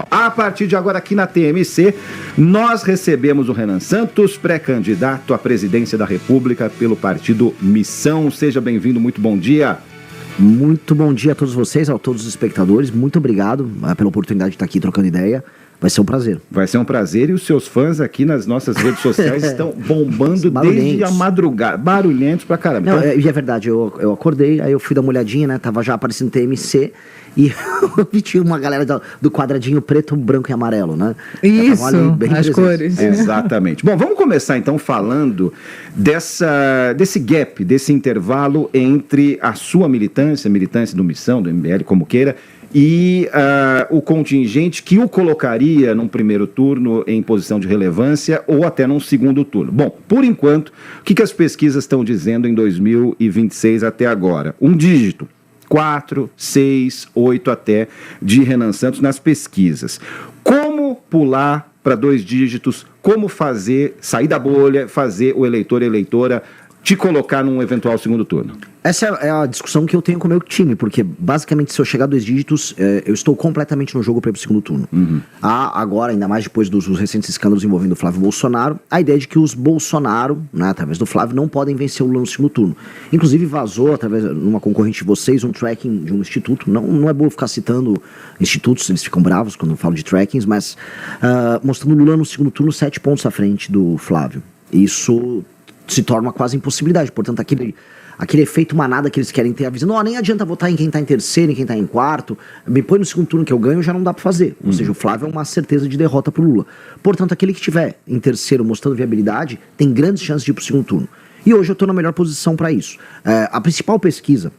A partir de agora, aqui na TMC, nós recebemos o Renan Santos, pré-candidato à presidência da República pelo partido Missão. Seja bem-vindo, muito bom dia. Muito bom dia a todos vocês, a todos os espectadores. Muito obrigado pela oportunidade de estar aqui trocando ideia. Vai ser um prazer. Vai ser um prazer, e os seus fãs aqui nas nossas redes sociais estão bombando desde a madrugada. Barulhentos pra caramba. Não, e é verdade, eu acordei, aí eu fui dar uma olhadinha, né? Tava já aparecendo TMC e eu vi tinha uma galera do quadradinho preto, branco e amarelo, né? Isso, as cores. Exatamente. Bom, vamos começar então falando desse gap, desse intervalo entre a sua militância do Missão, do MBL, como queira, e o contingente que o colocaria num primeiro turno em posição de relevância ou até num segundo turno. Bom, por enquanto, o que as pesquisas estão dizendo em 2026 até agora? Um dígito, 4, 6, 8 até, de Renan Santos nas pesquisas. Como pular para 2 dígitos? Como sair da bolha, fazer o eleitor e eleitora te colocar num eventual segundo turno? Essa é a discussão que eu tenho com o meu time, porque basicamente se eu chegar a 2 dígitos, eu estou completamente no jogo para ir pro segundo turno. Há agora, ainda mais depois dos recentes escândalos envolvendo o Flávio Bolsonaro, a ideia de que os Bolsonaro, né, através do Flávio, não podem vencer o Lula no segundo turno. Inclusive vazou, através de uma concorrente de vocês, um tracking de um instituto. Não é bom ficar citando institutos, eles ficam bravos quando eu falo de trackings, mas mostrando o Lula no segundo turno 7 pontos à frente do Flávio. Isso se torna quase impossibilidade, portanto aquele efeito manada que eles querem ter, avisando, nem adianta votar em quem tá em terceiro, em quem tá em quarto, me põe no segundo turno que eu ganho, já não dá pra fazer. Ou seja, o Flávio é uma certeza de derrota pro Lula. Portanto, aquele que tiver em terceiro mostrando viabilidade, tem grandes chances de ir pro segundo turno. E hoje eu estou na melhor posição para isso. A principal pesquisa,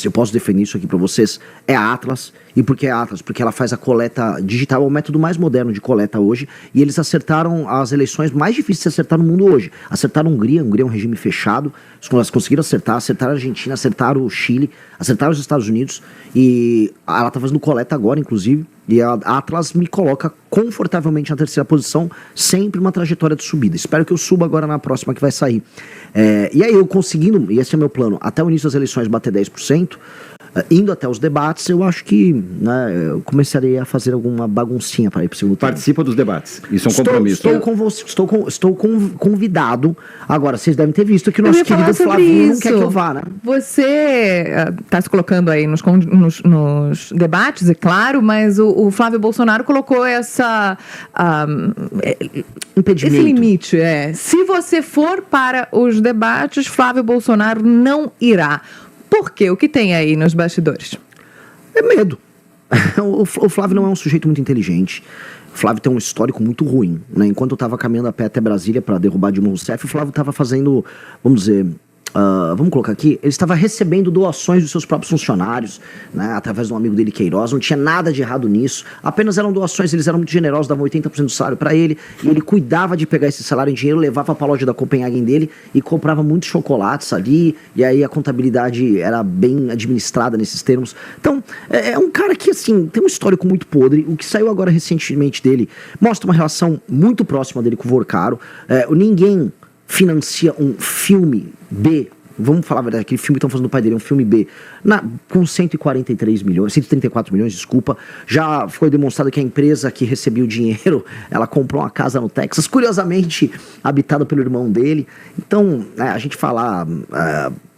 eu posso definir isso aqui para vocês, é a Atlas. E por que a Atlas? Porque ela faz a coleta digital, é o método mais moderno de coleta hoje, e eles acertaram as eleições mais difíceis de acertar no mundo hoje. Acertaram a Hungria é um regime fechado, elas conseguiram acertaram a Argentina, acertaram o Chile, acertaram os Estados Unidos, e ela está fazendo coleta agora, inclusive, e a Atlas me coloca confortavelmente na terceira posição, sempre uma trajetória de subida. Espero que eu suba agora na próxima que vai sair. E aí eu conseguindo, e esse é meu plano, até o início das eleições bater 10%, indo até os debates, eu acho que eu começaria a fazer alguma baguncinha para ir para o segundo turno. Participa dos debates, isso é um compromisso. Estou convidado. Agora, vocês devem ter visto que o nosso querido Flávio não quer que eu vá, né? Você está se colocando aí nos debates, é claro, mas o Flávio Bolsonaro colocou impedimento. Esse limite. Se você for para os debates, Flávio Bolsonaro não irá. Por quê? O que tem aí nos bastidores? É medo. O Flávio não é um sujeito muito inteligente. O Flávio tem um histórico muito ruim, né? Enquanto eu estava caminhando a pé até Brasília para derrubar Dilma Rousseff, o Flávio estava fazendo, vamos dizer... vamos colocar aqui, ele estava recebendo doações dos seus próprios funcionários, né, através de um amigo dele, Queiroz, não tinha nada de errado nisso, apenas eram doações, eles eram muito generosos, davam 80% do salário para ele, e ele cuidava de pegar esse salário em dinheiro, levava para a loja da Copenhagen dele e comprava muitos chocolates ali, e aí a contabilidade era bem administrada nesses termos. Então, é um cara que, assim, tem um histórico muito podre. O que saiu agora recentemente dele mostra uma relação muito próxima dele com o Vorcaro. Ninguém financia um filme B, vamos falar a verdade, aquele filme que estão fazendo do pai dele, um filme B, com 134 milhões, desculpa, já foi demonstrado que a empresa que recebia o dinheiro, ela comprou uma casa no Texas, curiosamente habitada pelo irmão dele. Então, a gente falar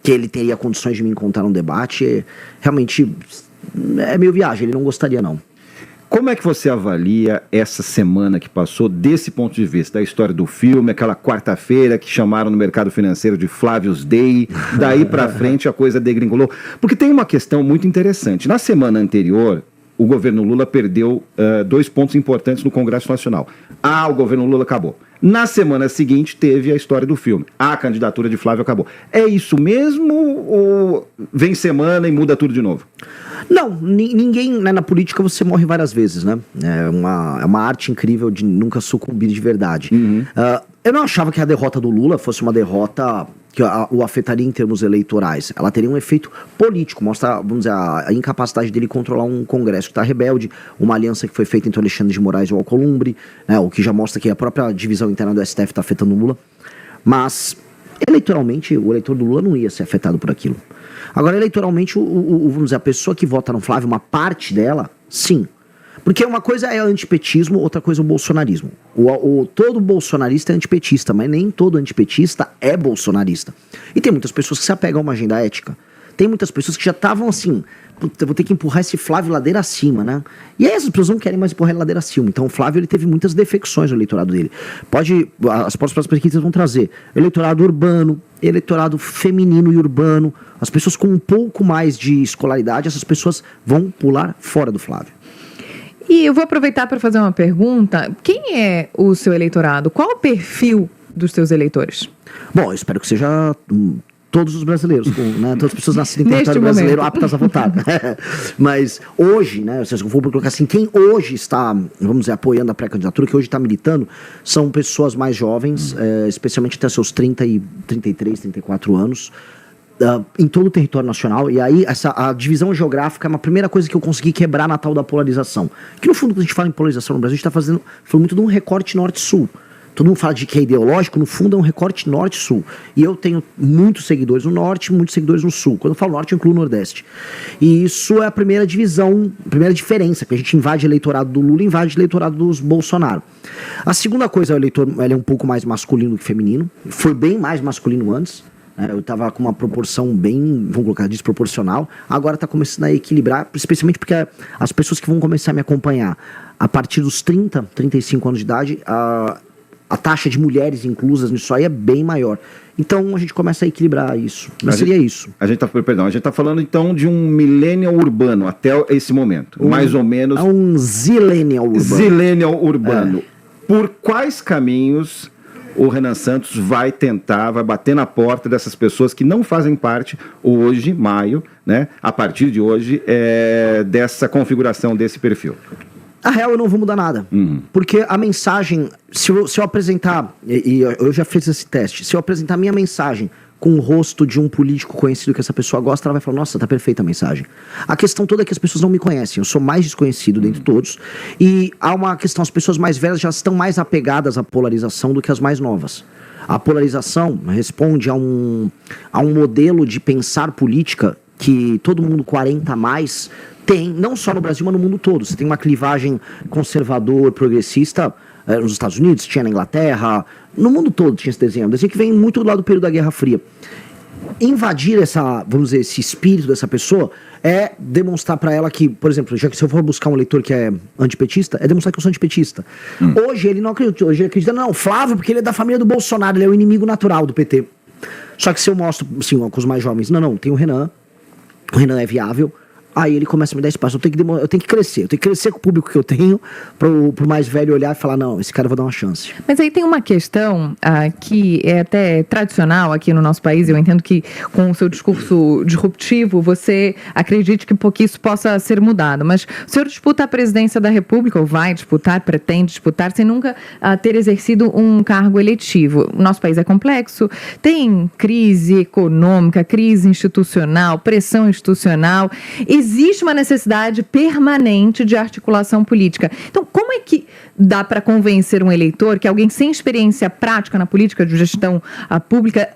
que ele teria condições de me encontrar num debate, realmente é meio viagem, ele não gostaria não. Como é que você avalia essa semana que passou desse ponto de vista, da história do filme, aquela quarta-feira que chamaram no mercado financeiro de Flávio's Day, daí pra frente a coisa degringolou? Porque tem uma questão muito interessante. Na semana anterior, o governo Lula perdeu 2 pontos importantes no Congresso Nacional. O governo Lula acabou. Na semana seguinte teve a história do filme. A candidatura de Flávio acabou. É isso mesmo ou vem semana e muda tudo de novo? Não, ninguém, né, na política você morre várias vezes, né? É uma arte incrível de nunca sucumbir de verdade. Eu não achava que a derrota do Lula fosse uma derrota que o afetaria em termos eleitorais. Ela teria um efeito político, mostra, vamos dizer, a incapacidade dele controlar um Congresso que está rebelde, uma aliança que foi feita entre o Alexandre de Moraes e o Alcolumbre, né, o que já mostra que a própria divisão interna do STF está afetando o Lula. Mas, eleitoralmente, o eleitor do Lula não ia ser afetado por aquilo. Agora, eleitoralmente, vamos dizer, a pessoa que vota no Flávio, uma parte dela, sim. Porque uma coisa é antipetismo, outra coisa é o bolsonarismo. Todo bolsonarista é antipetista, mas nem todo antipetista é bolsonarista. E tem muitas pessoas que se apegam a uma agenda ética. Tem muitas pessoas que já estavam assim, puta, vou ter que empurrar esse Flávio ladeira acima, né? E aí essas pessoas não querem mais empurrar ele ladeira acima. Então o Flávio, ele teve muitas defecções no eleitorado dele. As próximas pesquisas vão trazer eleitorado urbano, eleitorado feminino e urbano. As pessoas com um pouco mais de escolaridade, essas pessoas vão pular fora do Flávio. E eu vou aproveitar para fazer uma pergunta. Quem é o seu eleitorado? Qual o perfil dos seus eleitores? Bom, eu espero que seja todos os brasileiros, né? Todas as pessoas nascidas em território brasileiro aptas a votar. Mas hoje, né, se eu for colocar assim, quem hoje está, vamos dizer, apoiando a pré-candidatura, que hoje está militando, são pessoas mais jovens, especialmente até seus 33, 34 anos, em todo o território nacional. E aí a divisão geográfica é uma primeira coisa que eu consegui quebrar na tal da polarização. Que no fundo, quando a gente fala em polarização no Brasil, a gente está falando muito de um recorte norte-sul. Todo mundo fala de que é ideológico, no fundo é um recorte norte-sul. E eu tenho muitos seguidores no norte, muitos seguidores no sul. Quando eu falo norte, eu incluo o nordeste. E isso é a primeira divisão, a primeira diferença, que a gente invade o eleitorado do Lula e invade o eleitorado dos Bolsonaro. A segunda coisa, o eleitor ele é um pouco mais masculino do que feminino. Foi bem mais masculino antes. Eu estava com uma proporção bem, vamos colocar, desproporcional. Agora está começando a equilibrar, especialmente porque as pessoas que vão começar a me acompanhar a partir dos 30, 35 anos de idade, a taxa de mulheres inclusas nisso aí é bem maior. Então a gente começa a equilibrar isso. Mas seria isso. A gente está falando então de um millennial urbano até esse momento. Mais ou menos. É um zillennial urbano. Zillennial urbano. Por quais caminhos o Renan Santos vai bater na porta dessas pessoas que não fazem parte hoje, maio, né, a partir de hoje, dessa configuração desse perfil? A real, eu não vou mudar nada. Porque a mensagem, se eu apresentar, e eu já fiz esse teste, se eu apresentar a minha mensagem com o rosto de um político conhecido que essa pessoa gosta, ela vai falar, nossa, tá perfeita a mensagem. A questão toda é que as pessoas não me conhecem, eu sou mais desconhecido dentre todos, e há uma questão, as pessoas mais velhas já estão mais apegadas à polarização do que as mais novas. A polarização responde a um modelo de pensar política que todo mundo 40 a mais tem, não só no Brasil, mas no mundo todo. Você tem uma clivagem conservador, progressista, nos Estados Unidos, tinha na Inglaterra, no mundo todo tinha esse desenho. Um desenho que vem muito do lado do período da Guerra Fria. Invadir vamos dizer, esse espírito dessa pessoa é demonstrar para ela que, por exemplo, já que se eu for buscar um eleitor que é antipetista, é demonstrar que eu sou antipetista. Hoje ele não acredita, hoje ele acredita, não, Flávio, porque ele é da família do Bolsonaro, ele é o inimigo natural do PT. Só que se eu mostro, assim, com os mais jovens, não, tem o Renan é viável. Aí ele começa a me dar espaço. Eu tenho que crescer com o público que eu tenho, pro mais velho olhar e falar, não, esse cara eu vou dar uma chance. Mas aí tem uma questão que é até tradicional aqui no nosso país. Eu entendo que com o seu discurso disruptivo, você acredite que isso possa ser mudado. Mas o senhor disputa a presidência da República, ou vai disputar, pretende disputar, sem nunca ter exercido um cargo eletivo. O nosso país é complexo, tem crise econômica, crise institucional, pressão institucional. Existe uma necessidade permanente de articulação política. Então, como é que dá para convencer um eleitor que alguém sem experiência prática na política de gestão pública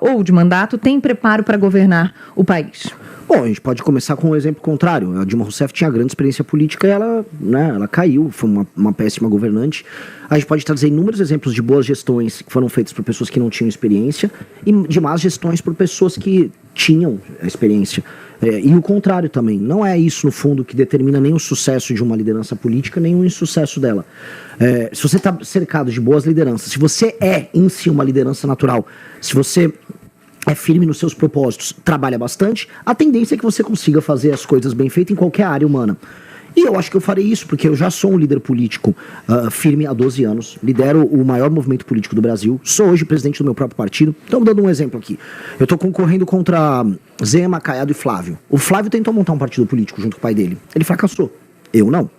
ou de mandato tem preparo para governar o país? Bom, a gente pode começar com um exemplo contrário. A Dilma Rousseff tinha grande experiência política e ela caiu, foi uma péssima governante. A gente pode trazer inúmeros exemplos de boas gestões que foram feitas por pessoas que não tinham experiência e de más gestões por pessoas que tinham experiência. E o contrário também. Não é isso, no fundo, que determina nem o sucesso de uma liderança política, nem o insucesso dela. Se você está cercado de boas lideranças, se você é, em si, uma liderança natural, se você é firme nos seus propósitos, trabalha bastante, a tendência é que você consiga fazer as coisas bem feitas em qualquer área humana. E eu acho que eu farei isso, porque eu já sou um líder político firme há 12 anos, lidero o maior movimento político do Brasil, sou hoje presidente do meu próprio partido. Então, dando um exemplo aqui, eu estou concorrendo contra Zema, Caiado e Flávio. O Flávio tentou montar um partido político junto com o pai dele, ele fracassou, eu não.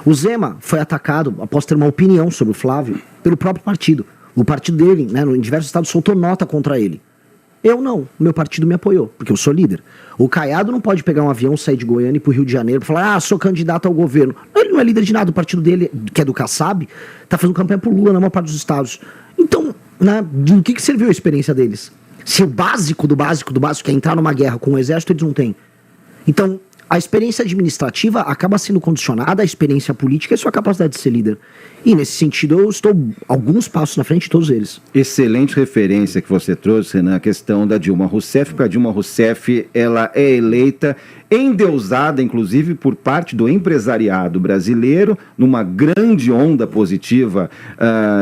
O Zema foi atacado, após ter uma opinião sobre o Flávio, pelo próprio partido. O partido dele, né, em diversos estados, soltou nota contra ele. Eu não, meu partido me apoiou, porque eu sou líder. O Caiado não pode pegar um avião, sair de Goiânia e ir pro Rio de Janeiro e falar, sou candidato ao governo. Ele não é líder de nada, o partido dele, que é do Kassab, tá fazendo campanha pro Lula na maior parte dos estados. Então, né, do que serviu a experiência deles? Se o básico do básico que é entrar numa guerra com o exército, eles não têm. Então, a experiência administrativa acaba sendo condicionada à experiência política e à sua capacidade de ser líder. E nesse sentido eu estou alguns passos na frente de todos eles. Excelente referência que você trouxe, Renan, a questão da Dilma Rousseff, porque a Dilma Rousseff, ela é eleita, endeusada, inclusive, por parte do empresariado brasileiro, numa grande onda positiva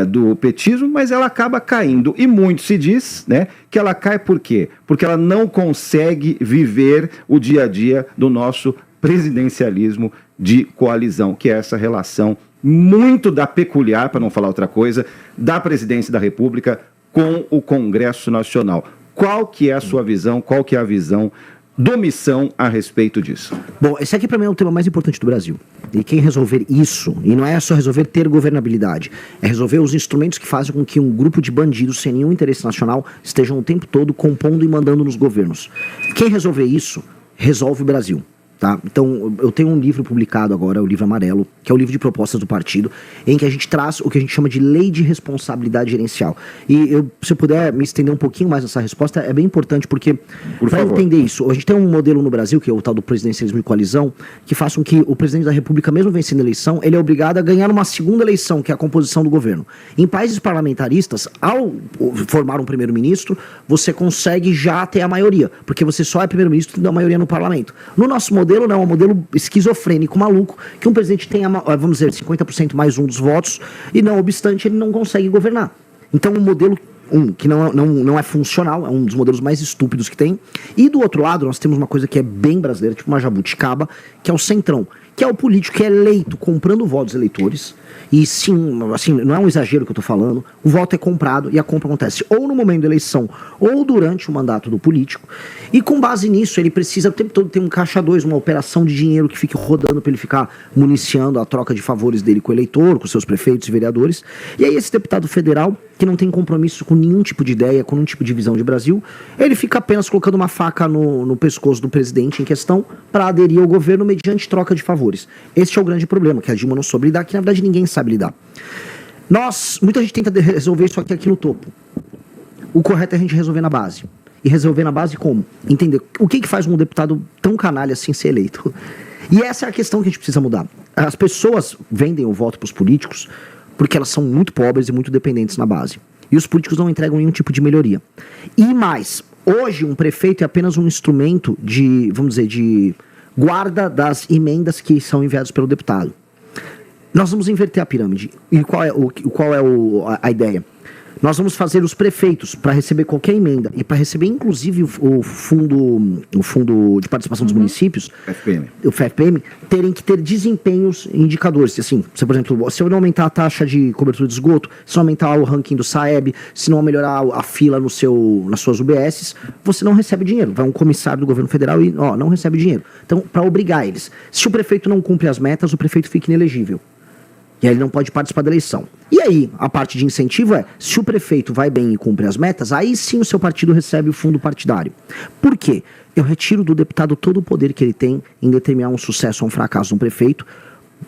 do petismo, mas ela acaba caindo. E muito se diz, né, que ela cai por quê? Porque ela não consegue viver o dia a dia do nosso presidencialismo de coalizão, que é essa relação muito da peculiar, para não falar outra coisa, da presidência da República com o Congresso Nacional. Qual que é a sua visão, qual que é a visão do Missão a respeito disso? Bom, esse aqui para mim é o tema mais importante do Brasil. E quem resolver isso, e não é só resolver ter governabilidade, é resolver os instrumentos que fazem com que um grupo de bandidos sem nenhum interesse nacional estejam o tempo todo compondo e mandando nos governos. Quem resolver isso, resolve o Brasil. Tá? Então, eu tenho um livro publicado agora, o livro amarelo, que é o livro de propostas do partido, em que a gente traz o que a gente chama de lei de responsabilidade gerencial. E se eu puder me estender um pouquinho mais nessa resposta, é bem importante, porque para entender isso, a gente tem um modelo no Brasil, que é o tal do presidencialismo de coalizão, que faz com que o presidente da República, mesmo vencendo a eleição, ele é obrigado a ganhar uma segunda eleição, que é a composição do governo. Em países parlamentaristas, ao formar um primeiro-ministro, você consegue já ter a maioria, porque você só é primeiro-ministro da maioria no parlamento. No nosso modelo, não, é um modelo esquizofrênico, maluco, que um presidente tenha, vamos dizer, 50% mais um dos votos, e não obstante, ele não consegue governar. Então, um modelo que não é funcional, é um dos modelos mais estúpidos que tem. E do outro lado, nós temos uma coisa que é bem brasileira, tipo uma jabuticaba, que é o centrão, que é o político que é eleito comprando votos eleitores. E sim, assim, não é um exagero que eu tô falando, o voto é comprado e a compra acontece ou no momento da eleição ou durante o mandato do político, e com base nisso ele precisa o tempo todo ter um caixa 2, uma operação de dinheiro que fique rodando para ele ficar municiando a troca de favores dele com o eleitor, com seus prefeitos e vereadores. E aí esse deputado federal, que não tem compromisso com nenhum tipo de ideia, com nenhum tipo de visão de Brasil, ele fica apenas colocando uma faca no pescoço do presidente em questão para aderir ao governo mediante troca de favores. Este é o grande problema, que a Dilma não soube lidar, que na verdade ninguém sabe lidar. Muita gente tenta resolver isso aqui no topo. O correto é a gente resolver na base. E resolver na base como? Entender o que faz um deputado tão canalha assim ser eleito. E essa é a questão que a gente precisa mudar. As pessoas vendem o voto para os políticos porque elas são muito pobres e muito dependentes na base. E os políticos não entregam nenhum tipo de melhoria. E mais, hoje um prefeito é apenas um instrumento de, vamos dizer, de guarda das emendas que são enviadas pelo deputado. Nós vamos inverter a pirâmide. E qual é a ideia? Nós vamos fazer os prefeitos para receber qualquer emenda e para receber inclusive o fundo de participação dos municípios, o FPM, terem que ter desempenhos indicadores. Assim, por exemplo, se eu não aumentar a taxa de cobertura de esgoto, se não aumentar o ranking do SAEB, se não melhorar a fila nas suas UBSs, você não recebe dinheiro. Vai um comissário do governo federal e não recebe dinheiro. Então, para obrigar eles. Se o prefeito não cumpre as metas, o prefeito fica inelegível. E aí ele não pode participar da eleição. E aí, a parte de incentivo é, se o prefeito vai bem e cumpre as metas, aí sim o seu partido recebe o fundo partidário. Por quê? Eu retiro do deputado todo o poder que ele tem em determinar um sucesso ou um fracasso de um prefeito,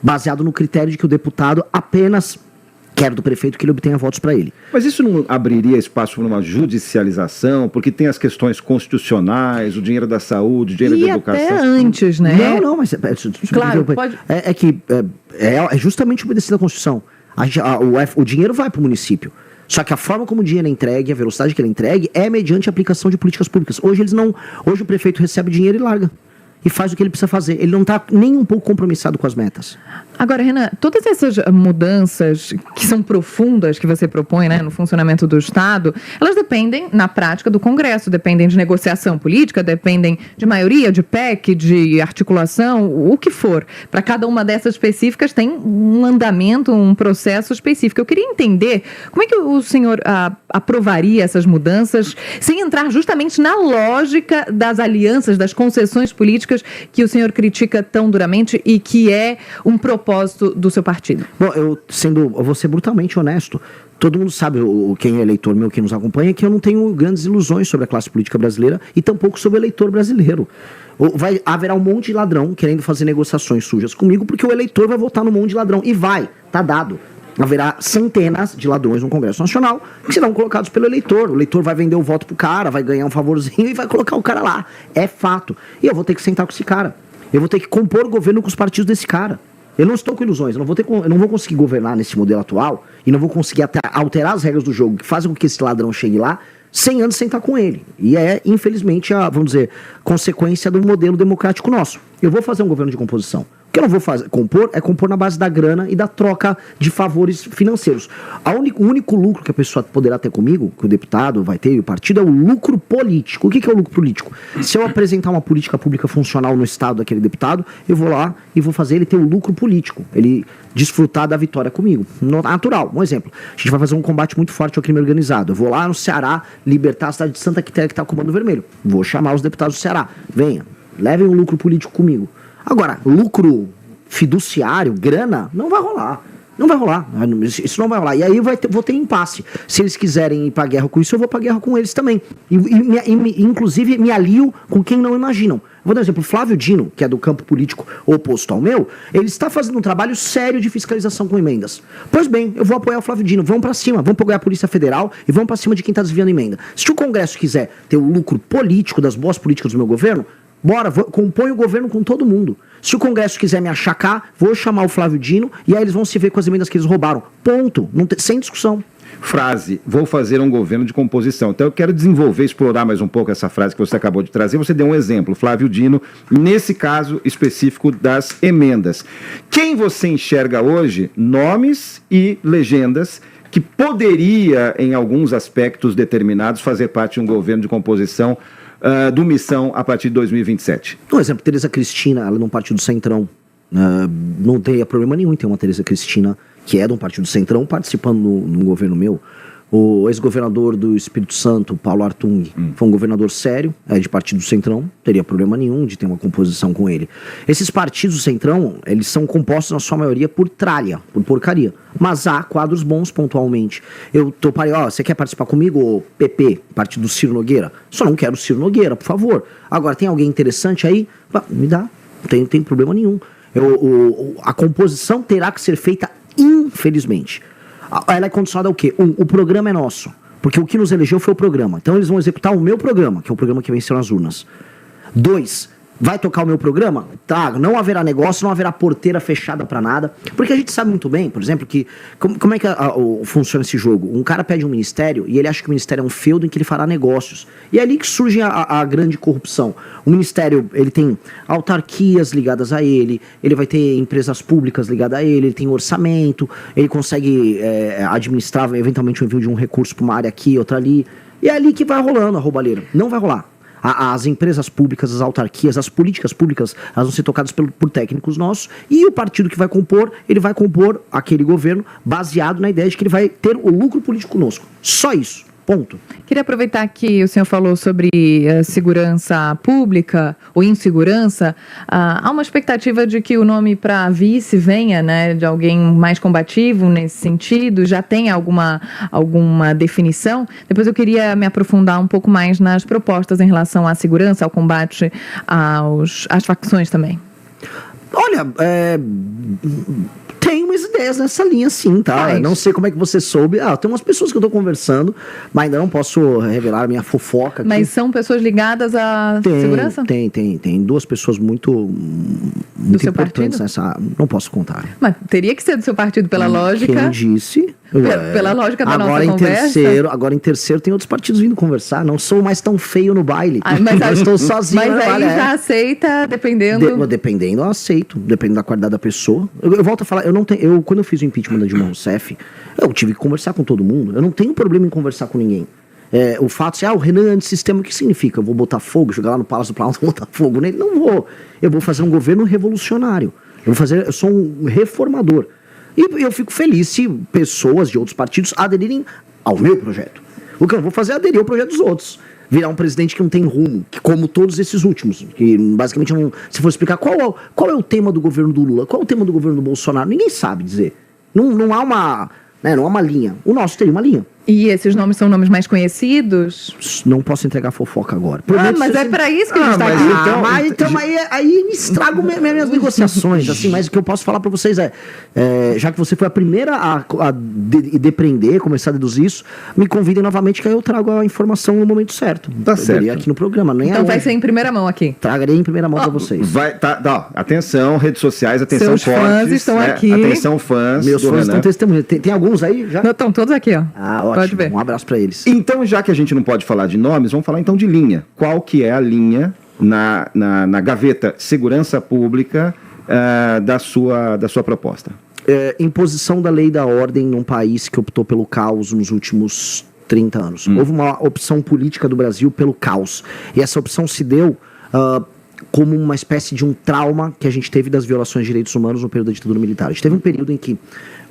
baseado no critério de que o deputado apenas quer do prefeito que ele obtenha votos para ele. Mas isso não abriria espaço para uma judicialização? Porque tem as questões constitucionais, o dinheiro da saúde, o dinheiro da educação. Até antes, né? Não, mas... Claro, pode... É justamente obedecer à Constituição. O dinheiro vai para o município. Só que a forma como o dinheiro é entregue, a velocidade que ele é entregue, é mediante a aplicação de políticas públicas. Hoje o prefeito recebe dinheiro e larga. E faz o que ele precisa fazer. Ele não está nem um pouco compromissado com as metas. Agora, Renan, todas essas mudanças que são profundas que você propõe, né, no funcionamento do Estado, elas dependem, na prática, do Congresso, dependem de negociação política, dependem de maioria, de PEC, de articulação, o que for. Para cada uma dessas específicas tem um andamento, um processo específico. Eu queria entender como é que o senhor aprovaria essas mudanças sem entrar justamente na lógica das alianças, das concessões políticas que o senhor critica tão duramente e que é um propósito do seu partido. Bom, eu vou ser brutalmente honesto. Todo mundo sabe, quem é eleitor meu, quem nos acompanha, que eu não tenho grandes ilusões sobre a classe política brasileira e tampouco sobre o eleitor brasileiro. Haverá um monte de ladrão querendo fazer negociações sujas comigo porque o eleitor vai votar no monte de ladrão. E tá dado. Haverá centenas de ladrões no Congresso Nacional que serão colocados pelo eleitor. O eleitor vai vender o voto pro cara, vai ganhar um favorzinho e vai colocar o cara lá. É fato. E eu vou ter que sentar com esse cara. Eu vou ter que compor governo com os partidos desse cara. Eu não estou com ilusões, eu não vou conseguir governar nesse modelo atual e não vou conseguir alterar as regras do jogo que fazem com que esse ladrão chegue lá sem antes sentar com ele. E é, infelizmente, vamos dizer, consequência do modelo democrático nosso. Eu vou fazer um governo de composição. O que eu não vou compor é compor na base da grana e da troca de favores financeiros. O único lucro que a pessoa poderá ter comigo, que o deputado vai ter e o partido, é o lucro político. O que é o lucro político? Se eu apresentar uma política pública funcional no estado daquele deputado, eu vou lá e vou fazer ele ter o lucro político. Ele desfrutar da vitória comigo. Natural. Um exemplo. A gente vai fazer um combate muito forte ao crime organizado. Eu vou lá no Ceará libertar a cidade de Santa Quitéria que está com o Comando Vermelho. Vou chamar os deputados do Ceará. Venha, levem um lucro político comigo. Agora, lucro fiduciário, grana, não vai rolar. Não vai rolar. Isso não vai rolar. E aí vou ter impasse. Se eles quiserem ir pra guerra com isso, eu vou pra guerra com eles também. Inclusive, me alio com quem não imaginam. Vou dar um exemplo. Flávio Dino, que é do campo político oposto ao meu, ele está fazendo um trabalho sério de fiscalização com emendas. Pois bem, eu vou apoiar o Flávio Dino. Vamos pra cima. Vamos apoiar a Polícia Federal e vamos pra cima de quem tá desviando emenda. Se o Congresso quiser ter o lucro político das boas políticas do meu governo, bora, compõe o governo com todo mundo. Se o Congresso quiser me achacar, vou chamar o Flávio Dino e aí eles vão se ver com as emendas que eles roubaram. Ponto. Sem discussão. Frase, vou fazer um governo de composição. Então eu quero desenvolver, explorar mais um pouco essa frase que você acabou de trazer. Você deu um exemplo, Flávio Dino, nesse caso específico das emendas. Quem você enxerga hoje, nomes e legendas, que poderia, em alguns aspectos determinados, fazer parte de um governo de composição do Missão a partir de 2027. Por exemplo, Tereza Cristina, ela é de um partido Centrão. Não teria problema nenhum em ter uma Tereza Cristina, que é de um partido Centrão, participando no governo meu. O ex-governador do Espírito Santo, Paulo Artung, foi um governador sério, de partido Centrão, não teria problema nenhum de ter uma composição com ele. Esses partidos do Centrão, eles são compostos na sua maioria por tralha, por porcaria. Mas há quadros bons pontualmente. Eu toparei, você quer participar comigo, PP, partido do Ciro Nogueira? Só não quero o Ciro Nogueira, por favor. Agora, tem alguém interessante aí? Me dá, não tem problema nenhum. A composição terá que ser feita, infelizmente. Ela é condicionada ao quê? O programa é nosso. Porque o que nos elegeu foi o programa. Então eles vão executar o meu programa, que é o programa que venceu nas urnas. 2, vai tocar o meu programa? Tá, não haverá negócio, não haverá porteira fechada pra nada. Porque a gente sabe muito bem, por exemplo, que como é que funciona esse jogo? Um cara pede um ministério e ele acha que o ministério é um feudo em que ele fará negócios. E é ali que surge a grande corrupção. O ministério, ele tem autarquias ligadas a ele vai ter empresas públicas ligadas a ele tem orçamento, ele consegue administrar eventualmente o envio de um recurso para uma área aqui, outra ali. E é ali que vai rolando a roubalheira. Não vai rolar. As empresas públicas, as autarquias, as políticas públicas, elas vão ser tocadas por técnicos nossos, e o partido que vai compor, ele vai compor aquele governo baseado na ideia de que ele vai ter o lucro político conosco. Só isso. Ponto. Queria aproveitar que o senhor falou sobre segurança pública ou insegurança. Há uma expectativa de que o nome para vice venha, né, de alguém mais combativo nesse sentido. Já tem alguma definição? Depois eu queria me aprofundar um pouco mais nas propostas em relação à segurança, ao combate às facções também. Olha, tem umas ideias nessa linha, sim, tá? Não sei como é que você soube. Tem umas pessoas que eu tô conversando, mas ainda não posso revelar a minha fofoca aqui. Mas são pessoas ligadas à segurança? Tem 2 pessoas muito importantes nessa. Não posso contar. Mas teria que ser do seu partido pela lógica. Quem disse? Pela lógica da nossa conversa. Agora em terceiro tem outros partidos vindo conversar. Não sou mais tão feio no baile. Eu estou sozinho. Mas aí já aceita, dependendo. Dependendo, eu aceito. Dependendo da qualidade da pessoa. Eu volto a falar, quando eu fiz o impeachment da Dilma Rousseff, eu tive que conversar com todo mundo. Eu não tenho problema em conversar com ninguém. O fato de o Renan é antissistema, o que significa? Eu vou botar fogo, jogar lá no Palácio do Planalto e botar fogo nele? Não vou. Eu vou fazer um governo revolucionário. Eu sou um reformador. E eu fico feliz se pessoas de outros partidos aderirem ao meu projeto. O que eu vou fazer é aderir ao projeto dos outros. Virar um presidente que não tem rumo, que como todos esses últimos. Que basicamente, se for explicar qual é o tema do governo do Lula, qual é o tema do governo do Bolsonaro, ninguém sabe dizer. Não há uma linha. O nosso teria uma linha. E esses nomes são nomes mais conhecidos? Não posso entregar fofoca agora. Mas é para isso que a gente está mas aqui. então- Aí estrago minhas negociações, assim, mas o que eu posso falar pra vocês já que você foi a primeira a depreender, começar a deduzir isso, me convidem novamente que aí eu trago a informação no momento certo. Tá Eu certo. diria aqui no programa, nem Então é vai hoje. ser em primeira mão aqui. Tragarei em primeira mão pra vocês. Atenção, redes sociais, atenção Seus fortes. fãs estão aqui. Atenção fãs Meus do fãs Renan. estão testemunhando. Tem alguns aí já? Não, estão todos aqui, ó. Ah, ótimo. Pode ver. Um abraço pra eles. Então, já que a gente não pode falar de nomes, vamos falar então de linha. Qual que é a linha na gaveta segurança pública da sua proposta? Imposição da lei e da ordem num país que optou pelo caos nos últimos 30 anos. Houve uma opção política do Brasil pelo caos. E essa opção se deu como uma espécie de um trauma que a gente teve das violações de direitos humanos no período da ditadura militar. A gente teve um período em que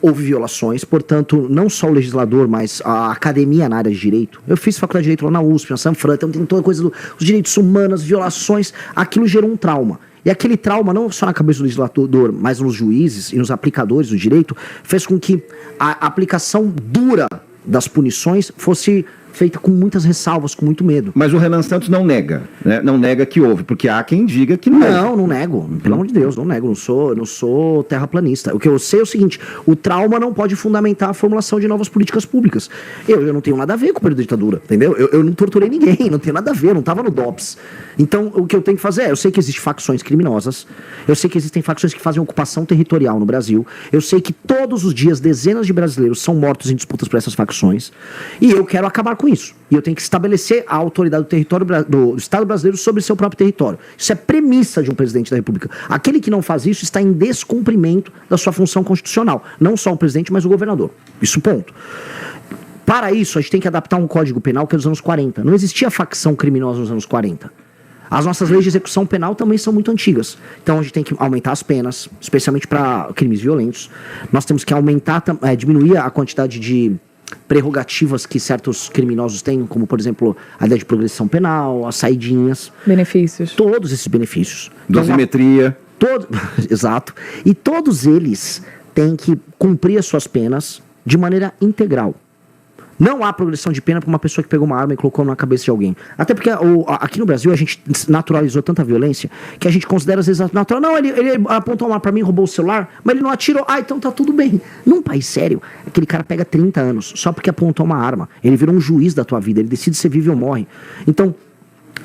houve violações, portanto, não só o legislador, mas a academia na área de direito. Eu fiz faculdade de direito lá na USP, na Sanfran, então tem toda a coisa dos direitos humanos, violações, aquilo gerou um trauma. E aquele trauma, não só na cabeça do legislador, mas nos juízes e nos aplicadores do direito, fez com que a aplicação dura das punições fosse feita com muitas ressalvas, com muito medo. Mas o Renan Santos não nega, né? Não nega que houve, porque há quem diga que não. Não nego. Pelo amor de Deus, não nego. Não sou terraplanista. O que eu sei é o seguinte: o trauma não pode fundamentar a formulação de novas políticas públicas. Eu não tenho nada a ver com o período da ditadura, entendeu? Eu não torturei ninguém, não tenho nada a ver, não estava no DOPS. Então, o que eu tenho que fazer eu sei que existem facções criminosas, eu sei que existem facções que fazem ocupação territorial no Brasil, eu sei que todos os dias dezenas de brasileiros são mortos em disputas por essas facções, e eu quero acabar com isso. E eu tenho que estabelecer a autoridade do território do Estado brasileiro sobre seu próprio território. Isso é premissa de um presidente da República. Aquele que não faz isso está em descumprimento da sua função constitucional. Não só o presidente, mas o governador. Isso, ponto. Para isso, a gente tem que adaptar um código penal que é dos anos 40. Não existia facção criminosa nos anos 40. As nossas leis de execução penal também são muito antigas. Então a gente tem que aumentar as penas, especialmente para crimes violentos. Nós temos que diminuir a quantidade de prerrogativas que certos criminosos têm, como, por exemplo, a ideia de progressão penal, as saidinhas. Benefícios. Todos esses benefícios. Dosimetria. Exato. E todos eles têm que cumprir as suas penas de maneira integral. Não há progressão de pena para uma pessoa que pegou uma arma e colocou na cabeça de alguém. Até porque aqui no Brasil a gente naturalizou tanta violência que a gente considera às vezes natural. Não, ele apontou uma arma para mim, roubou o celular, mas ele não atirou. Ah, então tá tudo bem. Num país sério, aquele cara pega 30 anos só porque apontou uma arma. Ele virou um juiz da tua vida, ele decide se vive ou morre. Então,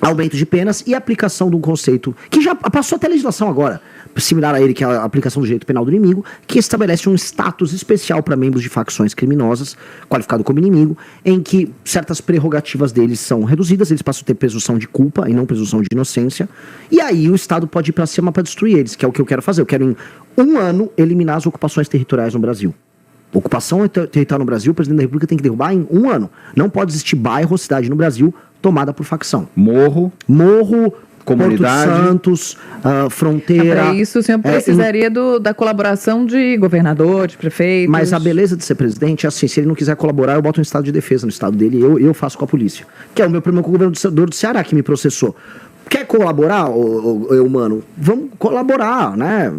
aumento de penas e aplicação de um conceito que já passou até legislação agora, similar a ele, que é a aplicação do direito penal do inimigo, que estabelece um status especial para membros de facções criminosas, qualificado como inimigo, em que certas prerrogativas deles são reduzidas, eles passam a ter presunção de culpa e não presunção de inocência, e aí o Estado pode ir para cima para destruir eles, que é o que eu quero fazer. Eu quero em 1 ano eliminar as ocupações territoriais no Brasil. Ocupação territorial no Brasil, o presidente da República tem que derrubar em 1 ano. Não pode existir bairro ou cidade no Brasil tomada por facção. Morro, comunidade. Porto Santos, fronteira. Para isso, o senhor precisaria da colaboração de governadores, prefeitos. Mas a beleza de ser presidente é assim: se ele não quiser colaborar, eu boto um estado de defesa no estado dele e eu faço com a polícia. Que é o meu problema com o governador do Ceará, que me processou. Quer colaborar, mano? Vamos colaborar, né?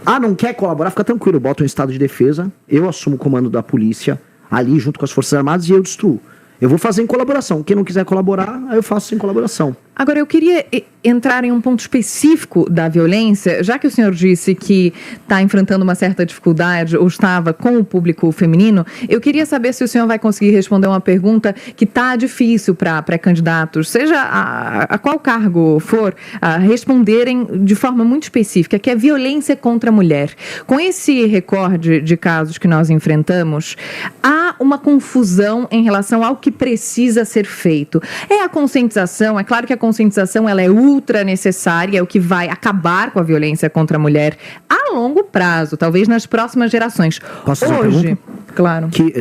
Ah, não quer colaborar? Fica tranquilo, eu boto um estado de defesa, eu assumo o comando da polícia ali junto com as Forças Armadas e eu destruo. Eu vou fazer em colaboração. Quem não quiser colaborar, aí eu faço em colaboração. Agora, eu queria entrar em um ponto específico da violência, já que o senhor disse que está enfrentando uma certa dificuldade ou estava com o público feminino, eu queria saber se o senhor vai conseguir responder uma pergunta que está difícil para pré-candidatos, seja a qual cargo for, responderem de forma muito específica, que é violência contra a mulher. Com esse recorde de casos que nós enfrentamos, há uma confusão em relação ao que precisa ser feito. É a conscientização, é claro que a conscientização ela é ultra necessária, é o que vai acabar com a violência contra a mulher a longo prazo, talvez nas próximas gerações. Posso fazer uma pergunta? Claro. Que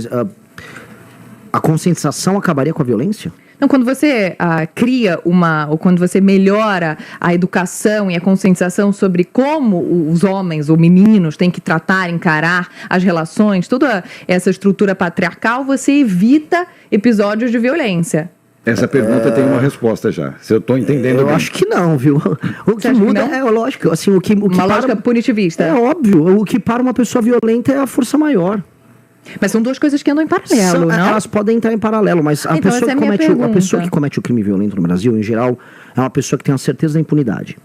a conscientização acabaria com a violência? Então, quando você cria ou quando você melhora a educação e a conscientização sobre como os homens ou meninos têm que tratar, encarar as relações, toda essa estrutura patriarcal, você evita episódios de violência. Essa pergunta tem uma resposta já. Se eu estou entendendo Eu bem. acho que não, viu? O que muda é lógico. Assim, o que uma lógica punitivista. É óbvio. O que para uma pessoa violenta é a força maior. Mas são duas coisas que andam em paralelo, não? Elas podem entrar em paralelo, mas a, Então, pessoa essa é que a minha comete, a pergunta. pessoa que comete o crime violento no Brasil, em geral, é uma pessoa que tem a certeza da impunidade.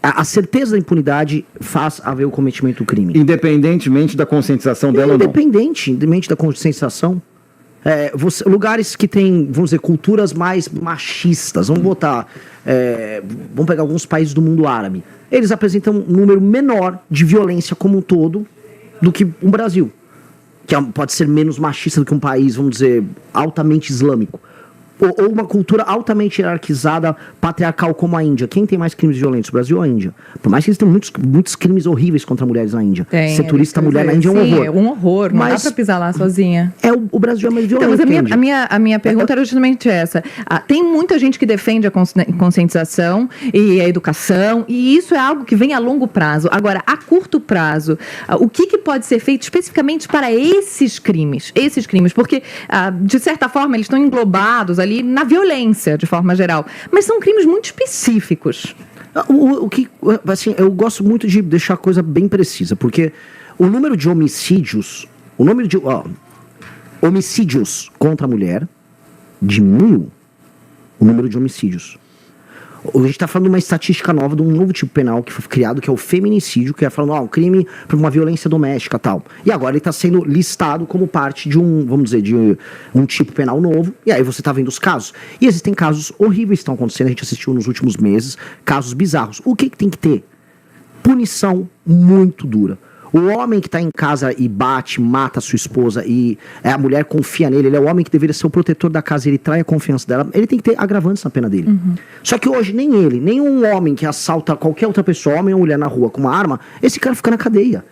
A certeza da impunidade faz haver o cometimento do crime. Independentemente da conscientização dela ou não. Independente da conscientização. Lugares que tem, vamos dizer, culturas mais machistas, vamos botar, vamos pegar alguns países do mundo árabe. Eles apresentam um número menor de violência como um todo do que o Brasil, que pode ser menos machista do que um país, vamos dizer, altamente islâmico. Ou uma cultura altamente hierarquizada, patriarcal como a Índia. Quem tem mais crimes violentos, o Brasil ou a Índia? Por mais que eles tenham muitos crimes horríveis contra mulheres na Índia. Ser turista mulher na Índia é um horror. É um horror, não dá pra pisar lá sozinha. O Brasil é mais violento. Então, mas a minha pergunta era justamente essa. Tem muita gente que defende a conscientização e a educação, e isso é algo que vem a longo prazo. Agora, a curto prazo, o que pode ser feito especificamente para esses crimes? Porque, de certa forma, eles estão englobados ali na violência, de forma geral. Mas são crimes muito específicos. Assim, eu gosto muito de deixar a coisa bem precisa, porque o número de homicídios, homicídios contra a mulher diminuiu. O número de homicídios. A gente está falando de uma estatística nova, de um novo tipo penal que foi criado, que é o feminicídio, que é falando, um crime por uma violência doméstica e tal. E agora ele está sendo listado como parte de vamos dizer, de um tipo penal novo. E aí você está vendo os casos. E existem casos horríveis que estão acontecendo, a gente assistiu nos últimos meses, casos bizarros. O que tem que ter? Punição muito dura. O homem que está em casa e bate, mata a sua esposa e a mulher confia nele, ele é o homem que deveria ser o protetor da casa, ele trai a confiança dela, ele tem que ter agravantes na pena dele. Uhum. Só que hoje nem ele, nem um homem que assalta qualquer outra pessoa, homem ou mulher na rua com uma arma, esse cara fica na cadeia.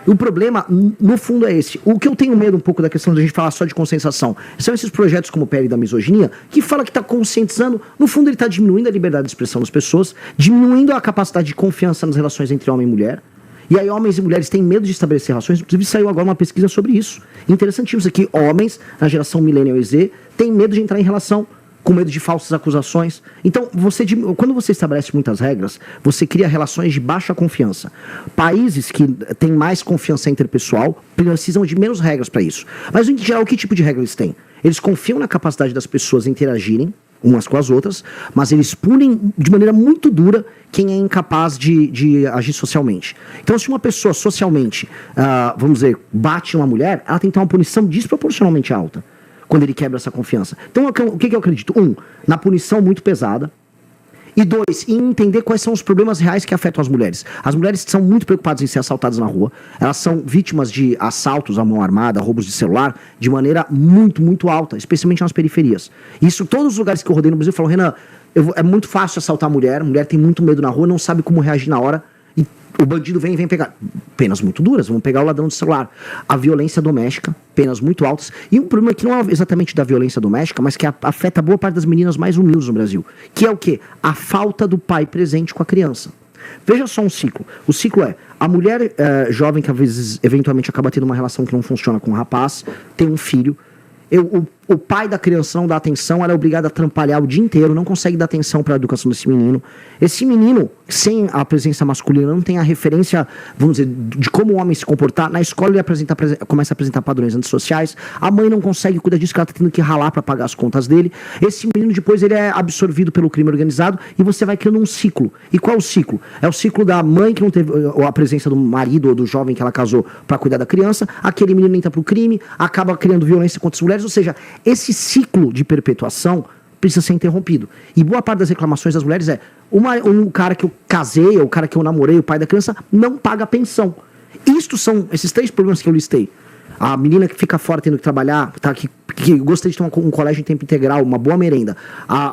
O problema, no fundo, é esse. O que eu tenho medo um pouco da questão de a gente falar só de conscientização são esses projetos como o PL da misoginia, que fala que está conscientizando, no fundo ele está diminuindo a liberdade de expressão das pessoas, diminuindo a capacidade de confiança nas relações entre homem e mulher. E aí homens e mulheres têm medo de estabelecer relações. Inclusive saiu agora uma pesquisa sobre isso. Interessantíssimo isso aqui. Homens, na geração Millennial e Z, têm medo de entrar em relação, com medo de falsas acusações. Então, quando você estabelece muitas regras, você cria relações de baixa confiança. Países que têm mais confiança interpessoal precisam de menos regras para isso. Mas, em geral, que tipo de regra eles têm? Eles confiam na capacidade das pessoas interagirem umas com as outras, mas eles punem de maneira muito dura quem é incapaz de agir socialmente. Então, se uma pessoa socialmente, vamos dizer, bate uma mulher, ela tem que ter uma punição desproporcionalmente alta quando ele quebra essa confiança. Então, o que eu acredito? Na punição muito pesada. E 2, em entender quais são os problemas reais que afetam as mulheres. As mulheres são muito preocupadas em ser assaltadas na rua. Elas são vítimas de assaltos à mão armada, roubos de celular, de maneira muito, muito alta, especialmente nas periferias. Isso, todos os lugares que eu rodei no Brasil falam, Renan, é muito fácil assaltar a mulher tem muito medo na rua, não sabe como reagir na hora, e o bandido vem pegar. Penas muito duras, vamos pegar o ladrão de celular. A violência doméstica, penas muito altas. E um problema que não é exatamente da violência doméstica, mas que afeta boa parte das meninas mais humildes no Brasil. Que é o quê? A falta do pai presente com a criança. Veja só um ciclo. O ciclo é, a mulher jovem que às vezes, eventualmente, acaba tendo uma relação que não funciona com o rapaz, tem um filho. O pai da criança não dá atenção, ela é obrigada a trampalhar o dia inteiro, não consegue dar atenção para a educação desse menino. Esse menino, sem a presença masculina, não tem a referência, vamos dizer, de como o homem se comportar. Na escola ele começa a apresentar padrões antissociais, a mãe não consegue cuidar disso, que ela está tendo que ralar para pagar as contas dele. Esse menino depois ele é absorvido pelo crime organizado e você vai criando um ciclo. E qual é o ciclo? É o ciclo da mãe que não teve a presença do marido ou do jovem que ela casou para cuidar da criança, aquele menino entra pro crime, acaba criando violência contra as mulheres, ou seja, esse ciclo de perpetuação precisa ser interrompido. E boa parte das reclamações das mulheres é um cara que eu casei, ou o cara que eu namorei, o pai da criança, não paga pensão. Isto são esses 3 problemas que eu listei. A menina que fica fora tendo que trabalhar, que gostaria de ter um colégio em tempo integral, uma boa merenda.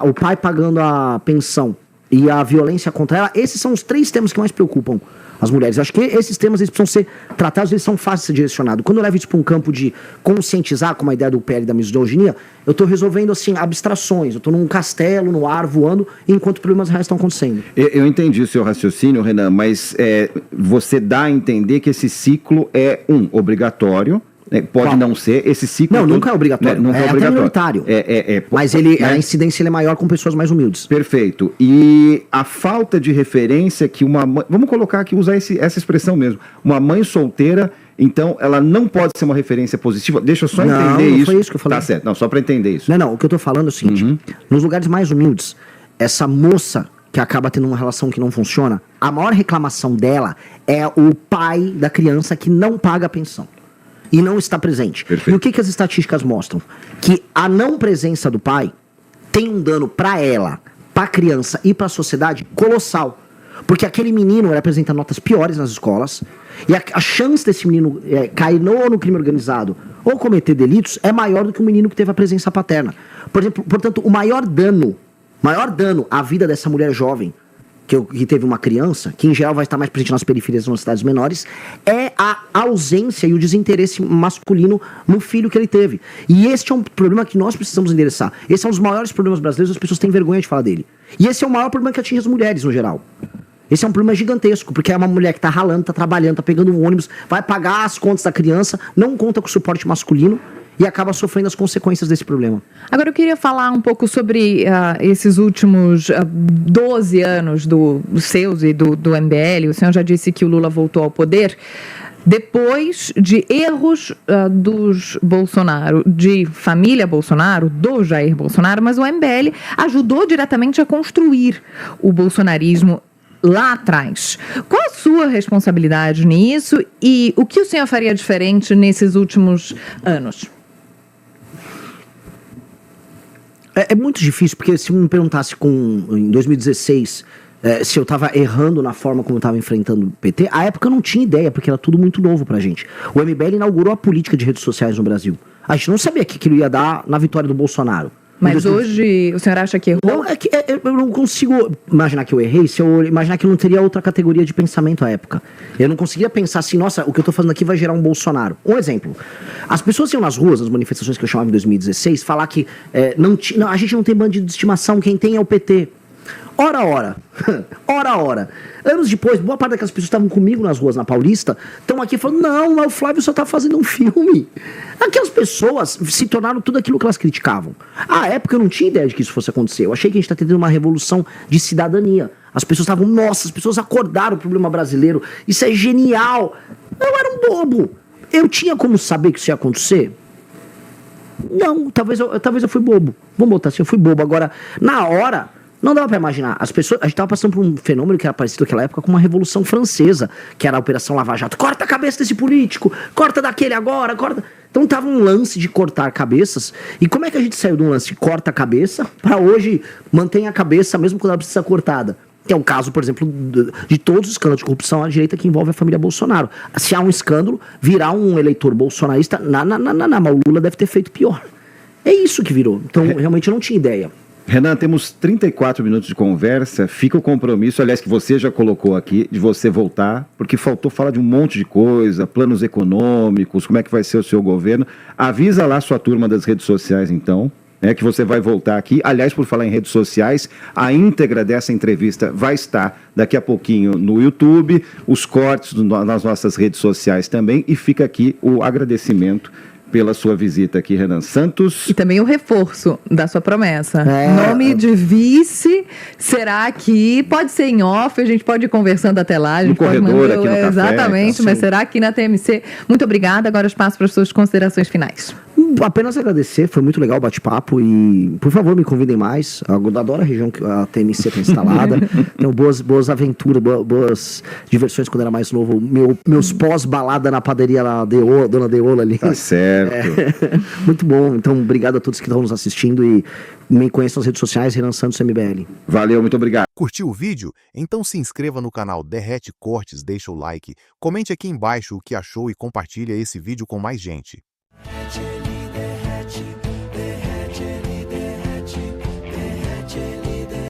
O pai pagando a pensão e a violência contra ela. Esses são os 3 temas que mais preocupam as mulheres. Acho que esses temas eles precisam ser tratados, eles são fáceis de ser direcionados. Quando eu levo isso para um campo de conscientizar, como a ideia do PL da misoginia, eu estou resolvendo assim abstrações. Eu estou num castelo, no ar, voando, enquanto problemas reais estão acontecendo. Eu entendi o seu raciocínio, Renan, mas você dá a entender que esse ciclo é obrigatório. Pode não ser, esse ciclo... Não, nunca é obrigatório, nunca é até minoritário. Mas a incidência é maior com pessoas mais humildes. Perfeito. E a falta de referência que uma mãe... Vamos colocar aqui, usar essa expressão mesmo. Uma mãe solteira então ela não pode ser uma referência positiva. Deixa eu só entender não isso. foi isso que eu falei. Tá certo, não, só para entender isso. Não, o que eu tô falando é o seguinte, nos lugares mais humildes, essa moça que acaba tendo uma relação que não funciona, a maior reclamação dela é o pai da criança que não paga a pensão e não está presente. Perfeito. E o que as estatísticas mostram? Que a não presença do pai tem um dano para ela, para a criança e para a sociedade colossal. Porque aquele menino ele apresenta notas piores nas escolas e a chance desse menino cair no crime organizado ou cometer delitos é maior do que o menino que teve a presença paterna. Por exemplo, portanto, o maior dano à vida dessa mulher jovem que teve uma criança, que em geral vai estar mais presente nas periferias, nas cidades menores, é a ausência e o desinteresse masculino no filho que ele teve. E este é um problema que nós precisamos endereçar. Esse é um dos maiores problemas brasileiros, as pessoas têm vergonha de falar dele. E esse é o maior problema que atinge as mulheres no geral. Esse é um problema gigantesco, porque é uma mulher que tá ralando, tá trabalhando, tá pegando um ônibus, vai pagar as contas da criança, não conta com o suporte masculino e acaba sofrendo as consequências desse problema. Agora eu queria falar um pouco sobre esses últimos 12 anos dos seus e do MBL. O senhor já disse que o Lula voltou ao poder depois de erros dos Bolsonaro, de família Bolsonaro, do Jair Bolsonaro, mas o MBL ajudou diretamente a construir o bolsonarismo lá atrás. Qual a sua responsabilidade nisso e o que o senhor faria diferente nesses últimos anos? É muito difícil, porque se me perguntasse em 2016 se eu estava errando na forma como eu estava enfrentando o PT, à época eu não tinha ideia, porque era tudo muito novo pra gente. O MBL inaugurou a política de redes sociais no Brasil. A gente não sabia o que aquilo ia dar na vitória do Bolsonaro. Mas hoje o senhor acha que errou? Não, eu não consigo imaginar que eu errei se eu imaginar que eu não teria outra categoria de pensamento à época. Eu não conseguia pensar assim, nossa, o que eu tô fazendo aqui vai gerar um Bolsonaro. Um exemplo. As pessoas iam nas ruas, nas manifestações que eu chamava em 2016, falar que a gente não tem bandido de estimação, quem tem é o PT. Ora. Anos depois, boa parte daquelas pessoas que estavam comigo nas ruas na Paulista estão aqui falando, não, o Flávio só tá fazendo um filme. Aquelas pessoas se tornaram tudo aquilo que elas criticavam. À época eu não tinha ideia de que isso fosse acontecer. Eu achei que a gente tá tendo uma revolução de cidadania. As pessoas estavam, nossa, as pessoas acordaram o problema brasileiro. Isso é genial. Eu era um bobo. Eu tinha como saber que isso ia acontecer? Não, talvez eu fui bobo. Vamos botar assim, eu fui bobo. Agora, na hora, não dava pra imaginar. As pessoas, a gente tava passando por um fenômeno que era parecido naquela época com uma Revolução Francesa, que era a Operação Lava Jato. Corta a cabeça desse político, corta daquele agora, corta. Então tava um lance de cortar cabeças. E como é que a gente saiu de um lance de corta a cabeça pra hoje mantém a cabeça mesmo quando ela precisa ser cortada? Que é o caso, por exemplo, de todos os escândalos de corrupção à direita que envolve a família Bolsonaro. Se há um escândalo, virar um eleitor bolsonarista, mas o Lula deve ter feito pior. É isso que virou. Então, realmente, eu não tinha ideia. Renan, temos 34 minutos de conversa. Fica o compromisso, aliás, que você já colocou aqui, de você voltar, porque faltou falar de um monte de coisa, planos econômicos, como é que vai ser o seu governo. Avisa lá sua turma das redes sociais, então, que você vai voltar aqui. Aliás, por falar em redes sociais, a íntegra dessa entrevista vai estar daqui a pouquinho no YouTube, os cortes nas nossas redes sociais também, e fica aqui o agradecimento pela sua visita aqui, Renan Santos. E também o reforço da sua promessa. Nome de vice será aqui, pode ser em off, a gente pode ir conversando até lá. A gente no corredor, aqui no café. Exatamente, mas será aqui na TMC. Muito obrigada, agora espaço para as suas considerações finais. Apenas agradecer, foi muito legal o bate-papo e, por favor, me convidem mais. Eu adoro a região que a TMC está instalada. Tenho boas aventuras, boas diversões quando era mais novo. Meus pós-balada na padaria lá, Dona Deola ali. Tá certo. Muito bom. Então, obrigado a todos que estão nos assistindo e me conheçam nas redes sociais, Renan Santos MBL. Valeu, muito obrigado. Curtiu o vídeo? Então se inscreva no canal Derrete Cortes, deixa o like, comente aqui embaixo o que achou e compartilha esse vídeo com mais gente.